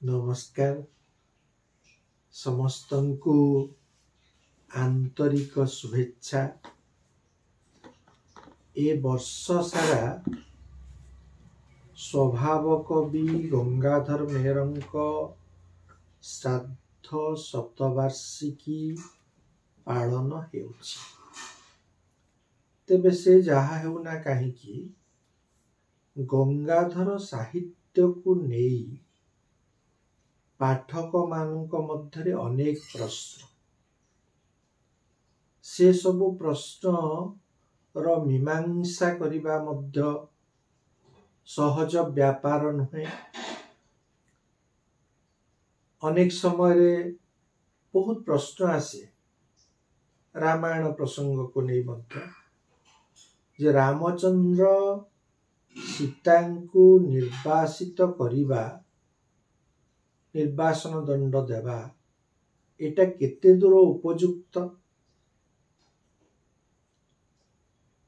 नमस्कार समस्तंकु आंतरिक शुभेच्छा। ए वर्ष सारा स्वभाव कवि गंगाधर मेहरंको श्राद्ध शतवार्षिकी पालन हेउछि। तेबे से जहा हेउना काहीकि गंगाधर साहित्य को नेई पाठक मानक मध्यरे अनेक प्रश्न, से सबु प्रश्न र मीमांसा करिबा मध्य सहज व्यापार नुहे। अनेक समय बहुत प्रश्न आसे रामायण प्रसंग को नहीं मध्य, जे रामचंद्र सीता को निर्वासित करिबा निर्वासन दंड देवा एटा केते दूर उपयुक्त।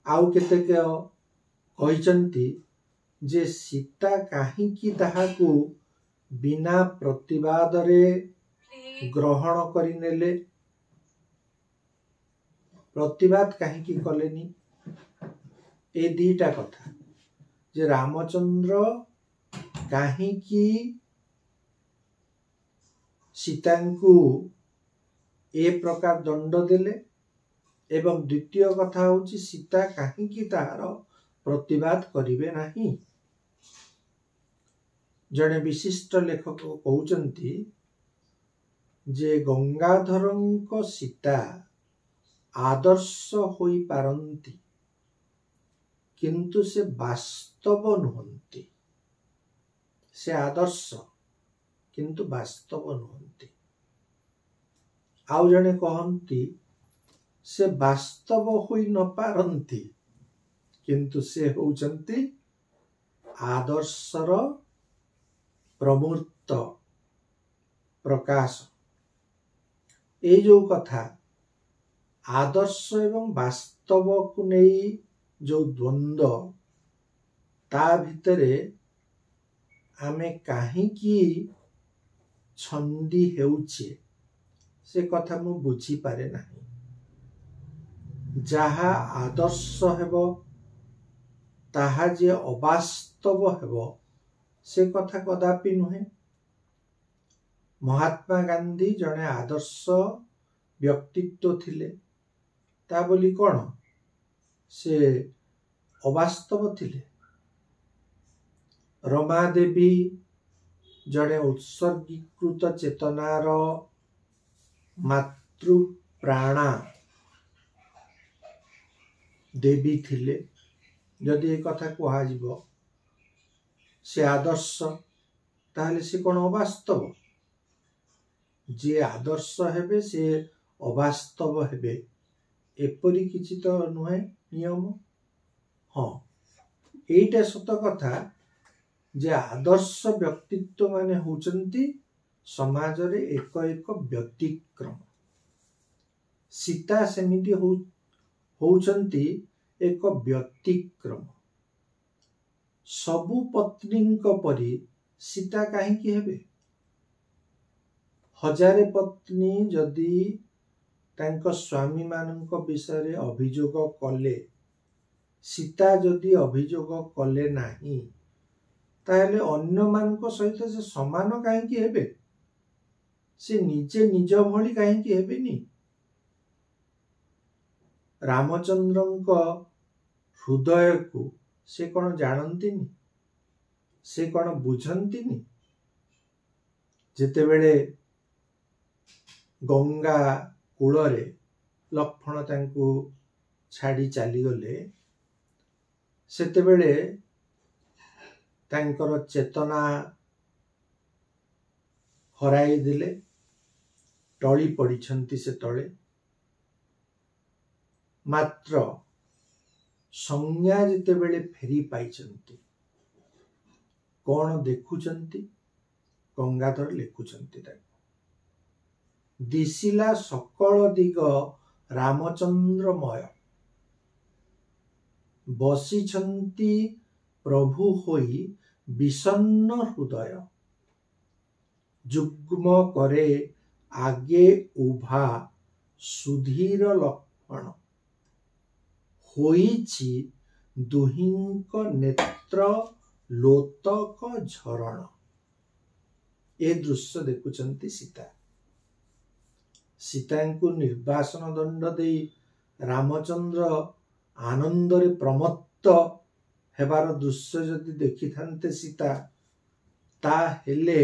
आउ केते कहिचंती जे सीता काहे की ताहाकू बिना प्रतिवाद रे ग्रहण करिनेले, प्रतिवाद काहे की कलेनी। ए दीटा कथा जे रामचंद्र काहे की सीता को ए प्रकार दंड देले, एवं द्वितीय कथा होची सीता काहे की तार प्रतिवाद करिवे नाही। जने विशिष्ट लेखक कहउचंती जे गंगाधरंक सीता आदर्श होई पारंती किंतु से वास्तव नुहंती। से आदर्श किंतु वास्तव नुहंती। आउ जने कहंती से वास्तव होई न पारंती किंतु से होउचंती आदर्शर प्रमूर्त प्रकाश। ए जो कथा आदर्श एवं वास्तव को नहीं जो द्वंद्व ता भितरे आमे काहे की छंदी हेउछे से कथा मु बुझी पारे नाही। जहा आदर्श हेबो ताहा जे अवास्तव हेबो से कथा कदापि नुहे। महात्मा गांधी जने आदर्श व्यक्तित्व थिले, ता बोली कोन से अवास्तव थिले। रमा देवी जड़े उत्सर्गीकृत चेतनार मातृ प्राणा देवी थिले। जदि एक कथा कहा जीवो से आदर्श ताहले से कोन अवास्तव। जे आदर्श हेबे से अवास्तव हेबे एपरि किछि तो नुहे नियम। हाँ एटा सत कथा जे आदर्श व्यक्तित्व माने होचंती समाज रे एक एक व्यतिक्रम। सीता सेमिति होचंती एक व्यतिक्रम। सबु पत्नींक परि सीता काहे की हेबे। हजारे पत्नी जदि तांको स्वामी मानक विषय रे अभियोग कले, सीता जदि अभियोग कले नाही ताहले अन्य मानक सहित से समान काहे की हेबे। से निजे निज भली काहे की हेबेनी। रामचंद्रंक हृदय को से कोन जानंतीनी, से कोन बुझंतीनी। जेते बेले गंगा कूलरे लक्ष्मण तांको छाड़ी चली गले, सेते बेले तांकर चेतना हराई दिले, टली पड़िछंती से तले। मात्र संज्ञा जेते बेले फेरी पाइछंती, कौन देखुछंती गंगाधर लेखुछंती ताको। दिसिला सकल दिग रामचंद्रमय, बसिछंती प्रभु होई विषन्न हृदय। ଯୁଗ୍ମ କରେ ଆଗେ ଉଭା ସୁଧୀର ଲକ୍ଷଣ ହୋଇଛି ଦୁହିଁଙ୍କ ନେତ୍ର ଲୋତକ ଝରଣ। ଏ ଦୃଶ୍ୟ ଦେଖୁଛନ୍ତି ସୀତା। ସୀତାଙ୍କୁ ନିର୍ବାସନ ଦଣ୍ଡ ଦେଇ ରାମଚନ୍ଦ୍ର ଆନନ୍ଦରେ ପ୍ରମତ୍ତ ହେବାର ଦୃଶ୍ୟ ଯଦି ଦେଖିଥାନ୍ତେ ସୀତା, ତାହେଲେ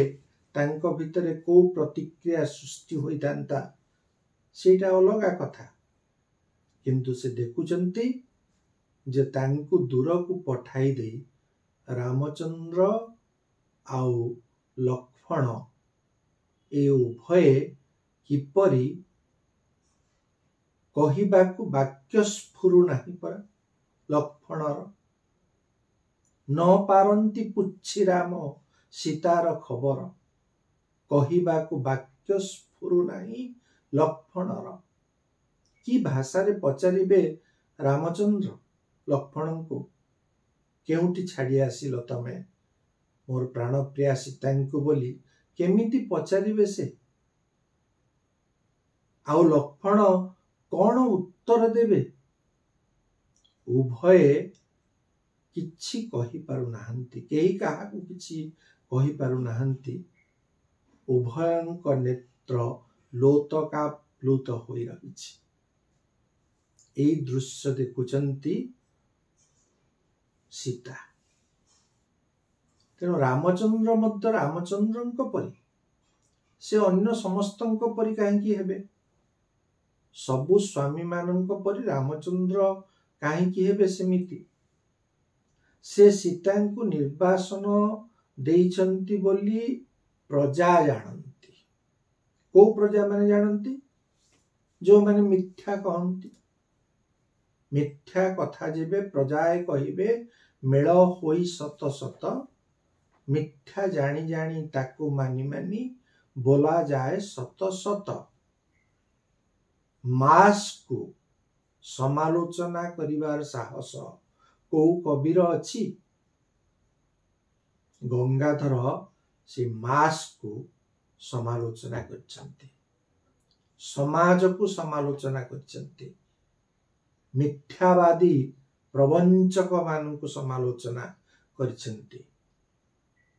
ତାଙ୍କ ଭିତରେ କୋଉ ପ୍ରତିକ୍ରିୟା ସୃଷ୍ଟି ହୋଇଥାନ୍ତା ସେଇଟା ଅଲଗା କଥା। କିନ୍ତୁ ସେ ଦେଖୁଛନ୍ତି ଯେ ତାଙ୍କୁ ଦୂରକୁ ପଠାଇ ଦେଇ ରାମଚନ୍ଦ୍ର ଆଉ ଲକ୍ଷ୍ମଣ ଏ ଉଭୟେ କିପରି କହିବାକୁ ବାକ୍ୟ ସ୍ଫୁରୁ ନାହିଁ ପରା ଲକ୍ଷ୍ମଣର। ନ ପାରନ୍ତି ପୁଛି ରାମ ସୀତାର ଖବର, କହିବାକୁ ବାକ୍ୟ ସ୍ଫୁରୁ ନାହିଁ ଲକ୍ଷ୍ମଣର। କି ଭାଷାରେ ପଚାରିବେ ରାମଚନ୍ଦ୍ର ଲକ୍ଷ୍ମଣଙ୍କୁ, କେଉଁଠି ଛାଡ଼ି ଆସିଲ ତମେ ମୋର ପ୍ରାଣପ୍ରିୟା ସୀତାଙ୍କୁ ବୋଲି କେମିତି ପଚାରିବେ ସେ? ଆଉ ଲକ୍ଷ୍ମଣ କଣ ଉତ୍ତର ଦେବେ? ଉଭୟେ କିଛି କହିପାରୁନାହାନ୍ତି, କେହି କାହାକୁ କିଛି କହିପାରୁନାହାନ୍ତି। ଉଭୟଙ୍କ ନେତ୍ର ଲୋତକାପ୍ଲୁତ ହୋଇ ରହିଛି। ଏଇ ଦୃଶ୍ୟ ଦେଖୁଛନ୍ତି ସୀତା। ତେଣୁ ରାମଚନ୍ଦ୍ର ମଧ୍ୟ ରାମଚନ୍ଦ୍ରଙ୍କ ପରି, ସେ ଅନ୍ୟ ସମସ୍ତଙ୍କ ପରି କାହିଁକି ହେବେ? ସବୁ ସ୍ୱାମୀ ମାନଙ୍କ ପରି ରାମଚନ୍ଦ୍ର କାହିଁକି ହେବେ ସେମିତି? ସେ ସୀତାଙ୍କୁ ନିର୍ବାସନ ଦେଇଛନ୍ତି ବୋଲି ପ୍ରଜା ଜାଣନ୍ତି। କୋଉ ପ୍ରଜା ମାନେ ଜାଣନ୍ତି? ଯୋଉମାନେ ମିଥ୍ୟା କହନ୍ତି। ମିଥ୍ୟା କଥା ଯେବେ ପ୍ରଜାଏ କହିବେ ମେଳ ହୋଇ ସତ ସତ, ମିଥ୍ୟା ଜାଣି ଜାଣି ତାକୁ ମାନି ମାନି ବୋଲା ଯାଏ ସତ ସତ। ମାସକୁ ସମାଲୋଚନା କରିବାର ସାହସ କୋଉ କବିର ଅଛି? ଗଙ୍ଗାଧର ସେ ମାସକୁ ସମାଲୋଚନା କରିଛନ୍ତି, ସମାଜକୁ ସମାଲୋଚନା କରିଛନ୍ତି, ମିଥ୍ୟାବାଦୀ ପ୍ରବଞ୍ଚକ ମାନଙ୍କୁ ସମାଲୋଚନା କରିଛନ୍ତି।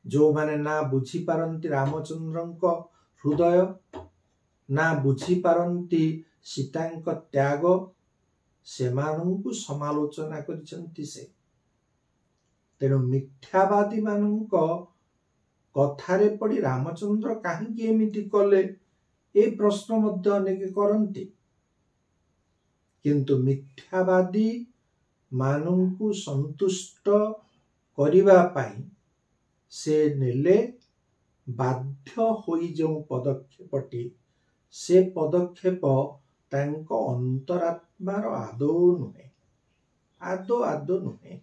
ଯୋଉମାନେ ନା ବୁଝିପାରନ୍ତି ରାମଚନ୍ଦ୍ରଙ୍କ ହୃଦୟ, ନା ବୁଝିପାରନ୍ତି ସୀତାଙ୍କ ତ୍ୟାଗ, ସେମାନଙ୍କୁ ସମାଲୋଚନା କରିଛନ୍ତି ସେ। ତେଣୁ ମିଥ୍ୟାବାଦୀ ମାନଙ୍କ କଥାରେ ପଡ଼ି ରାମଚନ୍ଦ୍ର କାହିଁକି ଏମିତି କଲେ, ଏ ପ୍ରଶ୍ନ ମଧ୍ୟ ଅନେକ କରନ୍ତି। କିନ୍ତୁ ମିଥ୍ୟାବାଦୀ ମାନଙ୍କୁ ସନ୍ତୁଷ୍ଟ କରିବା ପାଇଁ ସେ ନେଲେ ବାଧ୍ୟ ହୋଇ ଯେଉଁ ପଦକ୍ଷେପଟି, ସେ ପଦକ୍ଷେପ ତାଙ୍କ ଅନ୍ତରାତ୍ମାର ଆଦୌ ନୁହେଁ, ଆଦୌ ନୁହେଁ।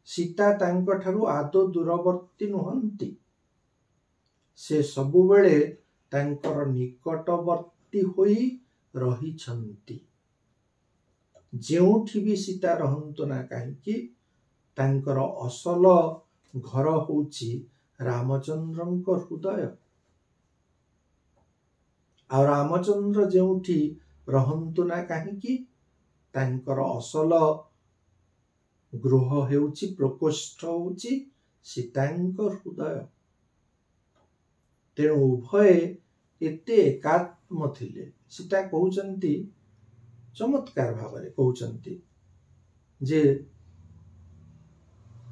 ସୀତା ତାଙ୍କ ଠାରୁ ଆଦୌ ଦୂରବର୍ତ୍ତୀ ନୁହନ୍ତି। ସେ ସବୁବେଳେ ତାଙ୍କର ନିକଟବର୍ତ୍ତୀ ହୋଇ ରହିଛନ୍ତି। ଯେଉଁଠି ବି ସୀତା ରହନ୍ତୁ ନା କାହିଁକି, ତାଙ୍କର ଅସଲ ଘର ହଉଛି ରାମଚନ୍ଦ୍ରଙ୍କ ହୃଦୟ। ଆଉ ରାମଚନ୍ଦ୍ର ଯେଉଁଠି ରହନ୍ତୁ ନା କାହିଁକି, ତାଙ୍କର ଅସଲ ଗୃହ ହେଉଛି, ପ୍ରକୋଷ୍ଠ ହେଉଛି ସୀତାଙ୍କ ହୃଦୟ। ତେଣୁ ଉଭୟେ ଏତେ ଏକାତ୍ମ ଥିଲେ। ସୀତା କହୁଛନ୍ତି, ଚମତ୍କାର ଭାବରେ କହୁଛନ୍ତି ଯେ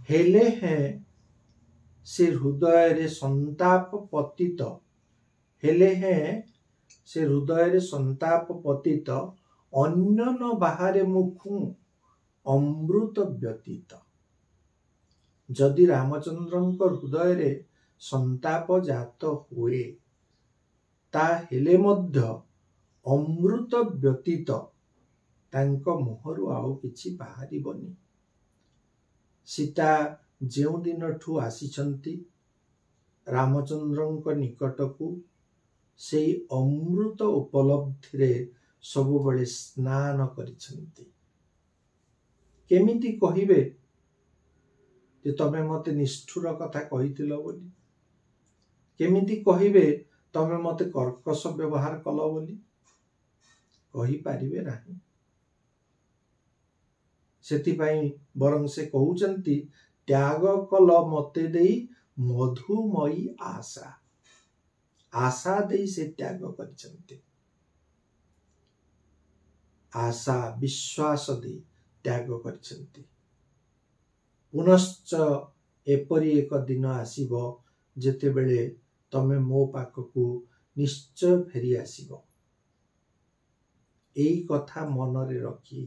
ହେଲେ ହେଁ ସେ ହୃଦୟରେ ସନ୍ତାପ ପତିତ, ହେଲେ ହେଁ ସେ ହୃଦୟରେ ସନ୍ତାପ ପତିତ, ଅନ୍ୟ ନ ବାହାରେ ମୁଖୁ ଅମୃତ ବ୍ୟତୀତ। ଯଦି ରାମଚନ୍ଦ୍ରଙ୍କ ହୃଦୟରେ ସନ୍ତାପ ଜାତ ହୁଏ, ତାହେଲେ ମଧ୍ୟ ଅମୃତ ବ୍ୟତୀତ ତାଙ୍କ ମୁହଁରୁ ଆଉ କିଛି ବାହାରିବନି। ସୀତା ଯେଉଁ ଦିନଠୁ ଆସିଛନ୍ତି ରାମଚନ୍ଦ୍ରଙ୍କ ନିକଟକୁ, ସେଇ ଅମୃତ ଉପଲବ୍ଧିରେ ସବୁବେଳେ ସ୍ନାନ କରିଛନ୍ତି। କେମିତି କହିବେ ଯେ ତମେ ମତେ ନିଷ୍ଠୁର କଥା କହିଥିଲ ବୋଲି? केमिति कहिबे तमे मते कर्कश व्यवहार कल बोली कहि पारिबे नाही। सेतिपाई बरं से कहउचंती त्याग कल मते देई मधुमयी आशा आशा देई से त्याग करिसंती। आशा विश्वास दे त्याग करिसंती। पुनश्च एपरि एक दिन आसीबो जेते बेले तमे मो पाखकु निश्चय फेरी आसीबो। एई कथा मनरे रखी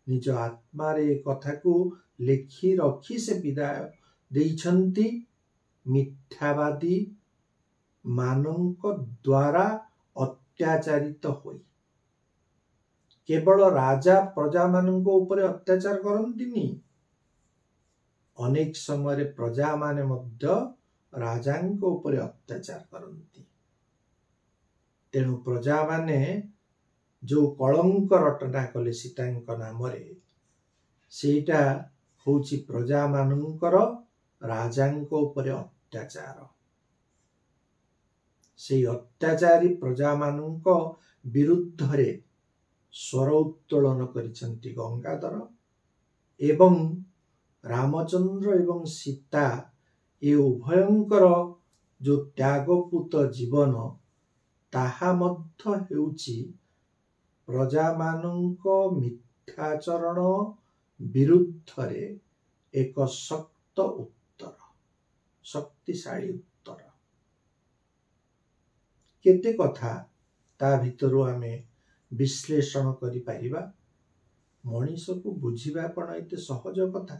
निज आत्मारे कथा को लेखी रखी से विदाय देइछंती मिथ्यावादी मानंक द्वारा अत्याचारित होई। केवल राजा प्रजा मानंक ऊपर अत्याचार करंतिनी, अनेक समय प्रजा माने मध्य राजांक ऊपर अत्याचार करंती। तेणु प्रजा माने जो कलंक रटना कले सीतांक नामरे सेटा होउची प्रजा मानंकर राजांक ऊपर अत्याचार। से अत्याचारी प्रजा मानंक विरुद्ध रे स्वर उत्तोलन करिसंती गंगाधर एवं रामचंद्र एवं सीता ए उभयंकर जो त्यागपूत जीवन ताहा मध्य हेउची प्रजा मानंक मिथ्याचरण विरुद्ध रे एक शक्त उत्तर शक्तिशाली उत्तर। केते कथा ता भितरु आमे विश्लेषण करि पारिबा। मनीष को बुझिबा कोन एते सहज कथा,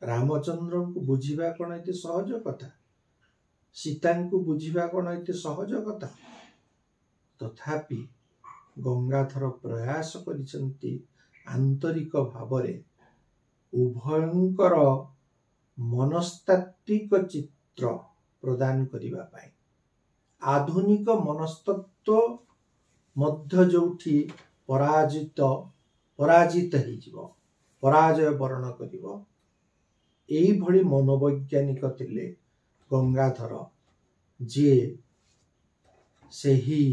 रामचंद्र को बुझिबा कोन एते सहज कथा, सीता को बुझिबा कोन एते सहज कथा। तथापि गंगाधर प्रयास करिसंती आंतरिक भावरे उभयंकर मनस्तात्विक चित्र प्रदान करिबा पाई। आधुनिक मनस्तत्व मध्य जोठी पराजित ही जीव पराजय वर्ण करिवो एई भली मनोवैज्ञानिक थिले गंगाधर जे सेही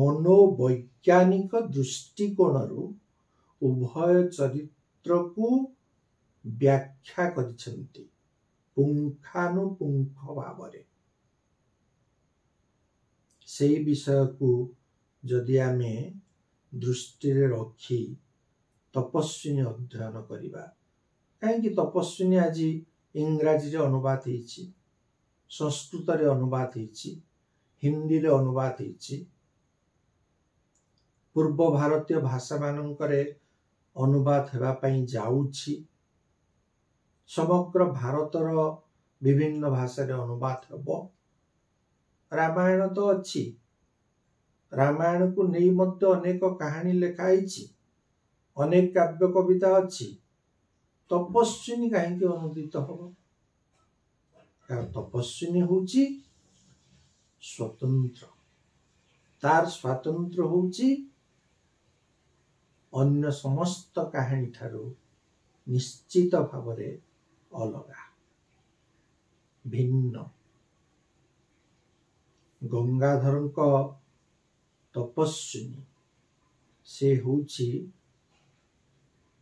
मनोवैज्ञानिक दृष्टिकोणरू उभय चरित्र को व्याख्या करिसंती पुंखानुपुंख भावरे। से विषय को जदि आमे दृष्टि रे रखी तपस्विनी अध्ययन करिबा। कहीं तपस्विनी आज इंग्राजी रे अनुवाद हेछि, संस्कृत रे अनुवाद हेछि, हिंदी रे अनुवाद हेछि, पूर्व भारतीय भाषा मानंकरे अनुवाद हेबा पई जाउछि। समग्र भारतर विभिन्न भाषा रे अनुवाद हेबो। रामायण तो अच्छी, रामायण को नहीं मध्य अनेक कहानी लिखाई, अनेक काव्य कविता अच्छी। तपस्विनी कहीं अनुदित हम? तपस्विनी होची स्वतंत्र, तार स्वातंत्र होची अन्य समस्त कहानी ठारू निश्चित भावरे अलगा भिन्न। गंगाधर तपस्विनी से होची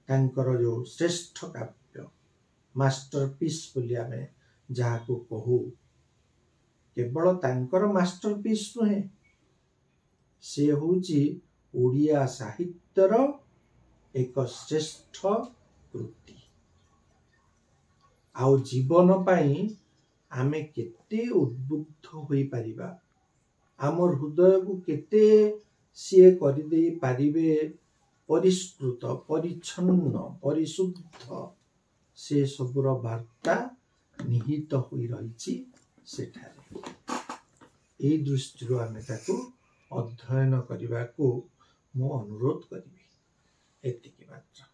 तांकर जो श्रेष्ठ काव्य मास्टरपीस बोली आमे जाहाको कहू, केवल तांकर मास्टरपीस नुहे, से होची ओडिया साहित्यर एक श्रेष्ठ कृति। आउ जीवन पाई आमे केते उद्बुद्ध होई परिबा, आमर हृदय को केते सिए करि देई पारिबे परिष्कृत परिच्छन्न परिशुद्ध, से सबुर वार्ता निहित होई रहिछि सेठारे। एई दृष्टिरो आमे ताको अध्ययन करिबाको मो अनुरोध करिबी। एतिकी मात्र।